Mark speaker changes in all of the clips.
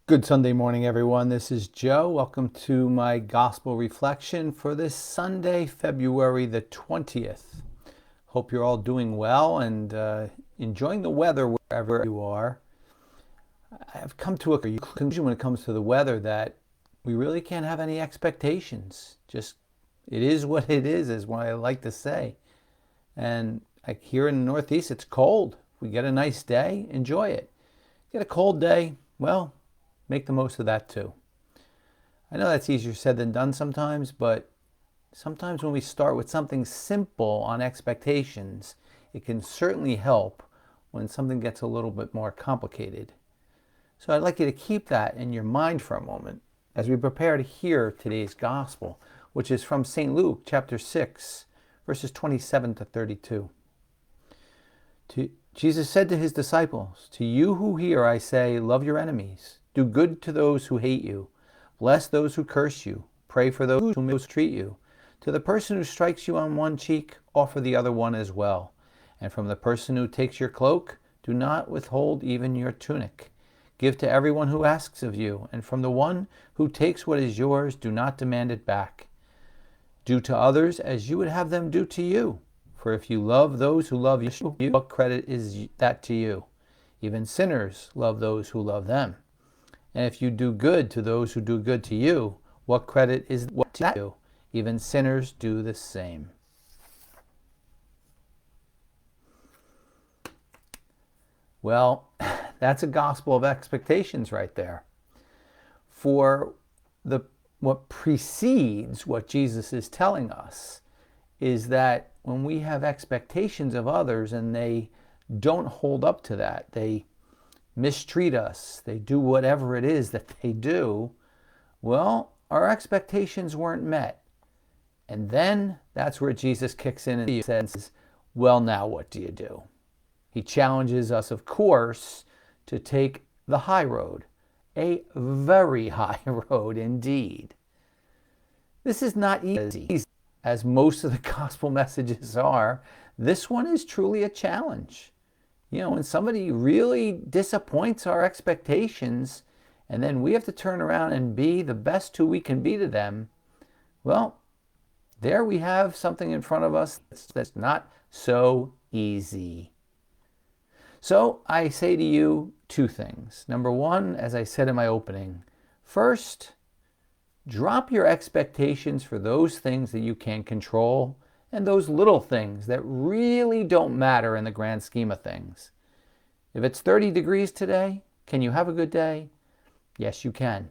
Speaker 1: Good Sunday morning, everyone. This is Joe. Welcome to my gospel reflection for this Sunday, February the 20th. Hope you're all doing well and enjoying the weather wherever you are. I've come to a conclusion when it comes to the weather that we really can't have any expectations. Just it is what it is what I like to say. And like here in the Northeast, it's cold. If we get a nice day, enjoy it. Get a cold day, well, make the most of that too. I know that's easier said than done sometimes, but sometimes when we start with something simple on expectations, it can certainly help when something gets a little bit more complicated. So I'd like you to keep that in your mind for a moment as we prepare to hear today's gospel, which is from St. Luke chapter 6, verses 27 to 32. Jesus said to his disciples, "To you who hear I say, love your enemies. Do good to those who hate you. Bless those who curse you. Pray for those who mistreat you. To the person who strikes you on one cheek, offer the other one as well. And from the person who takes your cloak, do not withhold even your tunic. Give to everyone who asks of you, and from the one who takes what is yours, do not demand it back. Do to others as you would have them do to you. For if you love those who love you, what credit is that to you? Even sinners love those who love them. And if you do good to those who do good to you, what credit is that to you? Even sinners do the same." Well, that's a gospel of expectations right there. For what precedes what Jesus is telling us is that when we have expectations of others and they don't hold up to that, they mistreat us, they do whatever it is that they do, well, our expectations weren't met. And then that's where Jesus kicks in and says, well, now what do you do? He challenges us, of course, to take the high road, a very high road indeed. This is not easy, as most of the gospel messages are. This one is truly a challenge. You know, when somebody really disappoints our expectations and then we have to turn around and be the best who we can be to them, well, there we have something in front of us that's not so easy. So I say to you two things. Number one, as I said in my opening, first, drop your expectations for those things that you can control and those little things that really don't matter in the grand scheme of things. If it's 30 degrees today, can you have a good day? Yes, you can.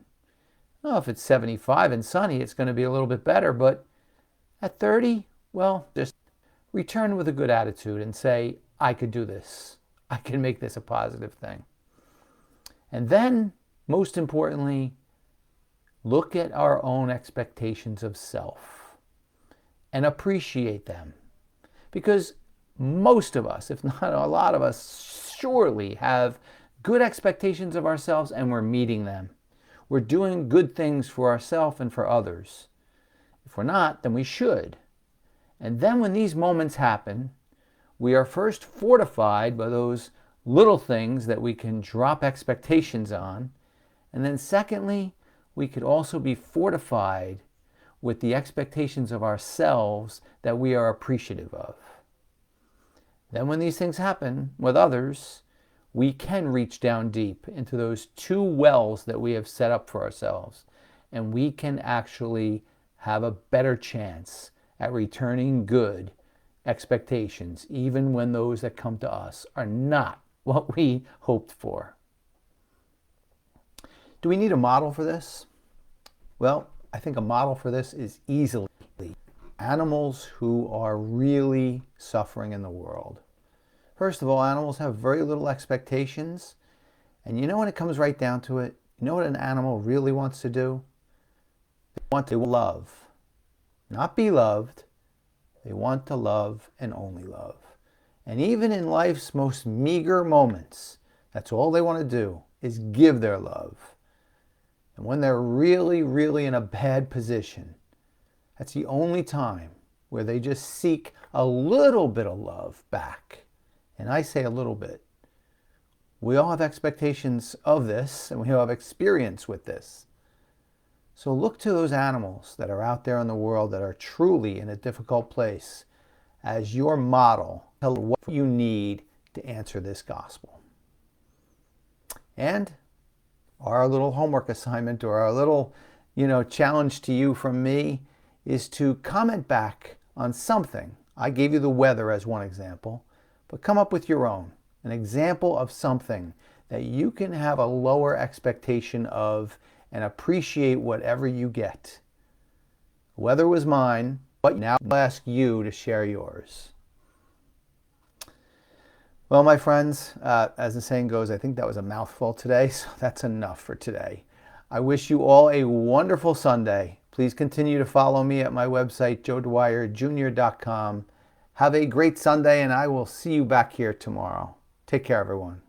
Speaker 1: Oh, if it's 75 and sunny, it's going to be a little bit better, but at 30, well, just return with a good attitude and say, I could do this. I can make this a positive thing. And then, most importantly, look at our own expectations of self and appreciate them. Because most of us, if not a lot of us, surely have good expectations of ourselves and we're meeting them. We're doing good things for ourselves and for others. If we're not, then we should. And then when these moments happen, we are first fortified by those little things that we can drop expectations on. And then secondly, we could also be fortified with the expectations of ourselves that we are appreciative of. Then when these things happen with others, we can reach down deep into those two wells that we have set up for ourselves, and we can actually have a better chance at returning good expectations, even when those that come to us are not what we hoped for. Do we need a model for this? Well, I think a model for this is easily animals who are really suffering in the world. First of all, animals have very little expectations. And you know when it comes right down to it, you know what an animal really wants to do? They want to love. Not be loved. They want to love and only love. And even in life's most meager moments, that's all they want to do is give their love. And when they're really, really in a bad position, that's the only time where they just seek a little bit of love back. And I say a little bit. We all have expectations of this, and we all have experience with this. So look to those animals that are out there in the world that are truly in a difficult place as your model. Tell what you need to answer this gospel. And our little homework assignment, or our little, challenge to you from me, is to comment back on something. I gave you the weather as one example, but come up with your own. An example of something that you can have a lower expectation of and appreciate whatever you get. Weather was mine, but now I'll ask you to share yours. Well, my friends, as the saying goes, I think that was a mouthful today, so that's enough for today. I wish you all a wonderful Sunday. Please continue to follow me at my website, joedwyerjr.com. Have a great Sunday, and I will see you back here tomorrow. Take care, everyone.